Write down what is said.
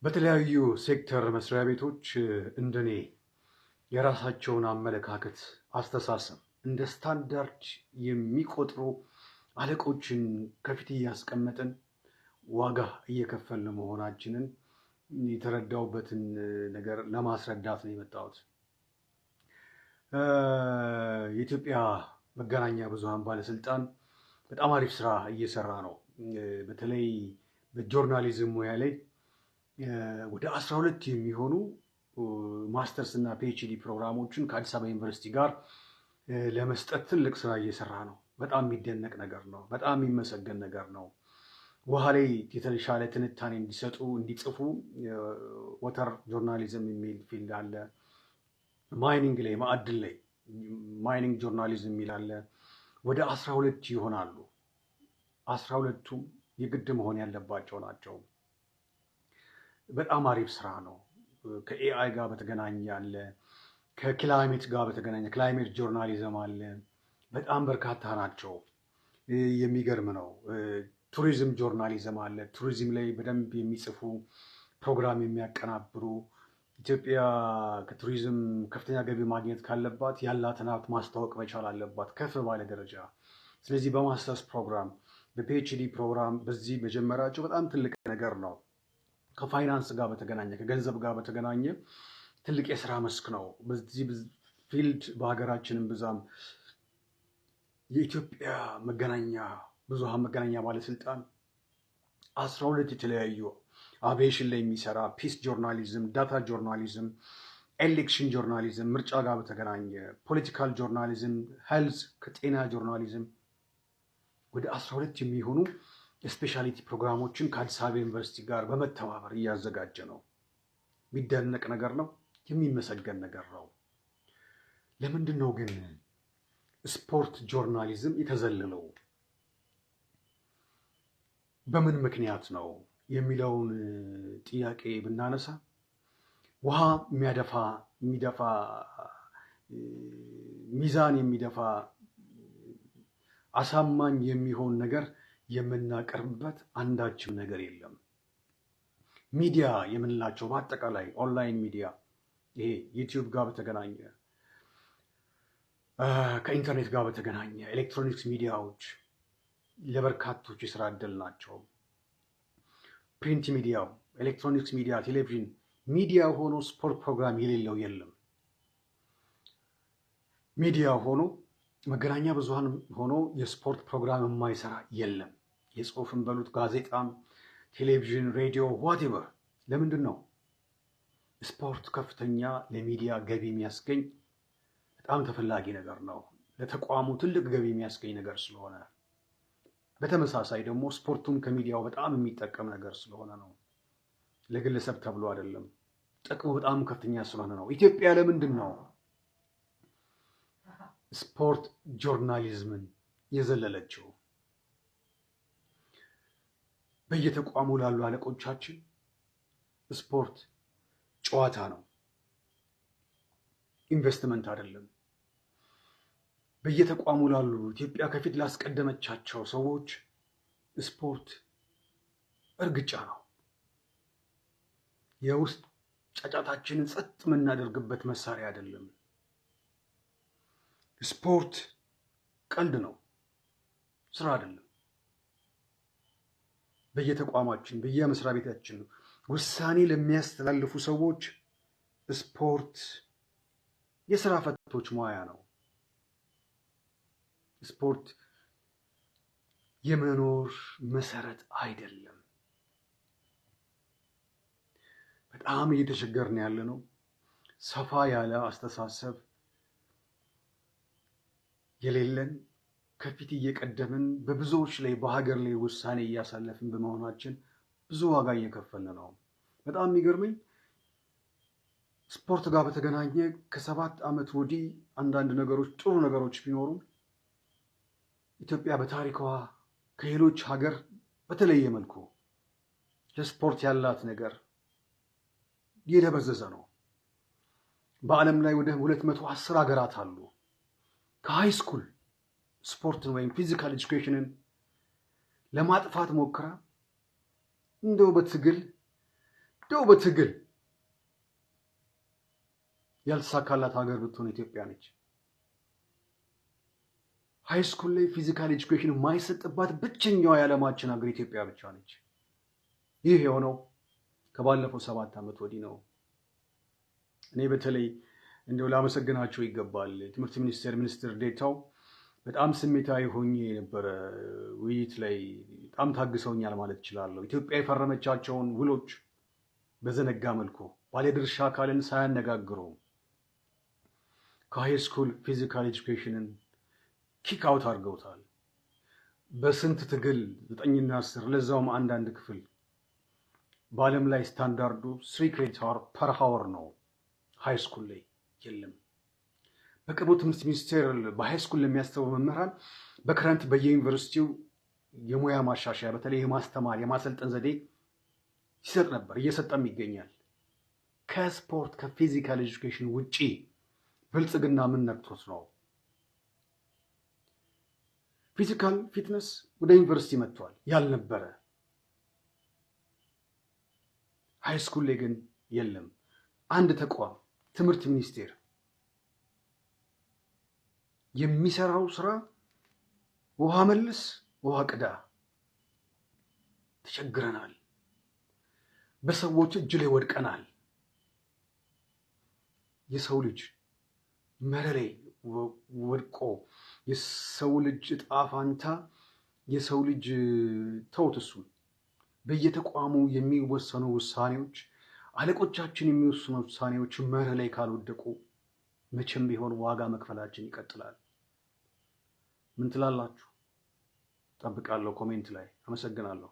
በተለያዩ ሴክተር መስሪያ ቤቶች እንደኔ የራሳቸውን አመለካከት፣ አስተሳሰብ እንደ ስታንዳርድ የሚቆጥሩ አለቆችን ከፊት እያስቀመጥን ዋጋ እየከፈልን መሆናችንን የተረዳውበትን ነገር ለማስረዳት ነው የመጣሁት። የኢትዮጵያ መገናኛ ብዙሃን ባለስልጣን በጣም አሪፍ ስራ እየሰራ ነው። በተለይ በጆርናሊዝም ሙያ ላይ ወደ 12 የሚሆኑ ማስተርስ እና ፒኤችዲ ፕሮግራሞችን ከአዲስ አበባ ዩኒቨርሲቲ ጋር ለመስጠት ትልቅ ስራ እየሰራ ነው። በጣም የሚደነቅ ነገር ነው። በጣም የሚመሰገን ነገር ነው። ውሃ ላይ የተሻለ ትንታኔ እንዲሰጡ እንዲጽፉ ወተር ጆርናሊዝም የሚል ፊልድ አለ። ማይኒንግ ላይ ማዕድን ላይ ማይኒንግ ጆርናሊዝም የሚል አለ። ወደ 12 ይሆናሉ። 12ቱም የግድ መሆን ያለባቸው ናቸው። በጣም አሪፍ ስራ ነው። ከኤአይ ጋር በተገናኘ አለ። ከክላይሜት ጋር በተገናኘ ክላይሜት ጆርናሊዝም አለ። በጣም በርካታ ናቸው። የሚገርም ነው። ቱሪዝም ጆርናሊዝም አለ። ቱሪዝም ላይ በደንብ የሚጽፉ ፕሮግራም የሚያቀናብሩ ኢትዮጵያ ከቱሪዝም ከፍተኛ ገቢ ማግኘት ካለባት ያላትን ሀብት ማስታወቅ መቻል አለባት ከፍ ባለ ደረጃ። ስለዚህ በማስተርስ ፕሮግራም በፒኤችዲ ፕሮግራም በዚህ መጀመራቸው በጣም ትልቅ ነገር ነው። ከፋይናንስ ጋር በተገናኘ ከገንዘብ ጋር በተገናኘ ትልቅ የስራ መስክ ነው። በዚህ ፊልድ በሀገራችንም ብዛም የኢትዮጵያ መገናኛ ብዙሃን መገናኛ ባለስልጣን 12 የተለያዩ አቪዬሽን ላይ የሚሰራ ፒስ ጆርናሊዝም፣ ዳታ ጆርናሊዝም፣ ኤሌክሽን ጆርናሊዝም፣ ምርጫ ጋር በተገናኘ ፖለቲካል ጆርናሊዝም፣ ሄልዝ ከጤና ጆርናሊዝም ወደ 12 የሚሆኑ የስፔሻሊቲ ፕሮግራሞችን ከአዲስ አበባ ዩኒቨርሲቲ ጋር በመተባበር እያዘጋጀ ነው። የሚደነቅ ነገር ነው። የሚመሰገን ነገር ነው። ለምንድን ነው ግን ስፖርት ጆርናሊዝም የተዘለለው? በምን ምክንያት ነው የሚለውን ጥያቄ ብናነሳ ውሃ የሚደፋ ሚዛን የሚደፋ አሳማኝ የሚሆን ነገር የምናቀርብበት አንዳችም ነገር የለም። ሚዲያ የምንላቸው በአጠቃላይ ኦንላይን ሚዲያ ይሄ ዩቲዩብ ጋር በተገናኘ ከኢንተርኔት ጋር በተገናኘ ኤሌክትሮኒክስ ሚዲያዎች ለበርካቶች የስራ እድል ናቸው። ፕሪንት ሚዲያው፣ ኤሌክትሮኒክስ ሚዲያ፣ ቴሌቪዥን ሚዲያ ሆኖ ስፖርት ፕሮግራም የሌለው የለም። ሚዲያ ሆኖ መገናኛ ብዙሃን ሆኖ የስፖርት ፕሮግራም የማይሰራ የለም። የጽሁፍን በሉት ጋዜጣም፣ ቴሌቪዥን፣ ሬዲዮ ዋቴቨር። ለምንድን ነው? ስፖርት ከፍተኛ ለሚዲያ ገቢ የሚያስገኝ በጣም ተፈላጊ ነገር ነው። ለተቋሙ ትልቅ ገቢ የሚያስገኝ ነገር ስለሆነ፣ በተመሳሳይ ደግሞ ስፖርቱን ከሚዲያው በጣም የሚጠቀም ነገር ስለሆነ ነው። ለግለሰብ ተብሎ አይደለም። ጥቅሙ በጣም ከፍተኛ ስለሆነ ነው። ኢትዮጵያ ለምንድን ነው ስፖርት ጆርናሊዝምን የዘለለችው? በየተቋሙ ላሉ አለቆቻችን ስፖርት ጨዋታ ነው፣ ኢንቨስትመንት አይደለም። በየተቋሙ ላሉ ኢትዮጵያ ከፊት ላስቀደመቻቸው ሰዎች ስፖርት እርግጫ ነው። የውስጥ ጫጫታችንን ጸጥ የምናደርግበት መሳሪያ አይደለም። ስፖርት ቀልድ ነው፣ ስራ አይደለም። በየተቋማችን በየመስሪያ ቤታችን ውሳኔ ለሚያስተላልፉ ሰዎች ስፖርት የስራ ፈቶች ሙያ ነው። ስፖርት የመኖር መሰረት አይደለም። በጣም እየተቸገርን ያለ ነው። ሰፋ ያለ አስተሳሰብ የሌለን ከፊት እየቀደምን በብዙዎች ላይ በሀገር ላይ ውሳኔ እያሳለፍን በመሆናችን ብዙ ዋጋ እየከፈልን ነው። በጣም የሚገርመኝ ስፖርት ጋር በተገናኘ ከ7 ዓመት ወዲህ አንዳንድ ነገሮች ጥሩ ነገሮች ቢኖሩም ኢትዮጵያ በታሪኳ ከሌሎች ሀገር በተለየ መልኩ ለስፖርት ያላት ነገር የደበዘዘ ነው። በዓለም ላይ ወደ 210 ሀገራት አሉ። ከሃይ ስኩል ስፖርትን ወይም ፊዚካል ኤጁኬሽንን ለማጥፋት ሞክራ እንደው በትግል እንደው በትግል ያልተሳካላት ሀገር ብትሆን ኢትዮጵያ ነች። ሃይስኩል ላይ ፊዚካል ኤጁኬሽን የማይሰጥባት ብቸኛዋ የዓለማችን ሀገር ኢትዮጵያ ብቻ ነች። ይህ የሆነው ከባለፈው 7 ዓመት ወዲህ ነው። እኔ በተለይ እንደው ላመሰግናቸው ይገባል። ትምህርት ሚኒስቴር ሚኒስትር ዴታው በጣም ስሜታዊ ሆኜ የነበረ ውይይት ላይ በጣም ታግሰውኛል ማለት እችላለሁ። ኢትዮጵያ የፈረመቻቸውን ውሎች በዘነጋ መልኩ ባለድርሻ አካልን ሳያነጋግሩ ከሃይስኩል ፊዚካል ኤጁኬሽንን ኪክ አውት አድርገውታል። በስንት ትግል 9ና 10 ለዛውም አንዳንድ ክፍል በዓለም ላይ ስታንዳርዱ 3 ክሬዲት አወር ፐር ሃወር ነው። ሃይስኩል ላይ የለም። በቅርቡ ትምህርት ሚኒስቴር በሃይስኩል ለሚያስተምሩ መምህራን በክረምት በየዩኒቨርሲቲው የሙያ ማሻሻያ በተለይ የማስተማር የማሰልጠን ዘዴ ሲሰጥ ነበር፣ እየሰጠም ይገኛል። ከስፖርት ከፊዚካል ኤጁኬሽን ውጪ ብልጽግና ምን ነክቶት ነው? ፊዚካል ፊትነስ ወደ ዩኒቨርሲቲ መጥቷል ያልነበረ። ሃይስኩል ላይ ግን የለም። አንድ ተቋም ትምህርት ሚኒስቴር የሚሰራው ስራ ውሃ መልስ ውሃ ቅዳ። ተቸግረናል። በሰዎች እጅ ላይ ወድቀናል። የሰው ልጅ መሬት ላይ ወድቆ የሰው ልጅ ዕጣ ፈንታ የሰው ልጅ ተውት፣ እሱ በየተቋሙ የሚወሰኑ ውሳኔዎች አለቆቻችን የሚወስኑ ውሳኔዎች መሬት ላይ ካልወደቁ መቼም ቢሆን ዋጋ መክፈላችን ይቀጥላል። ምን ትላላችሁ? ጠብቃለሁ ኮሜንት ላይ። አመሰግናለሁ።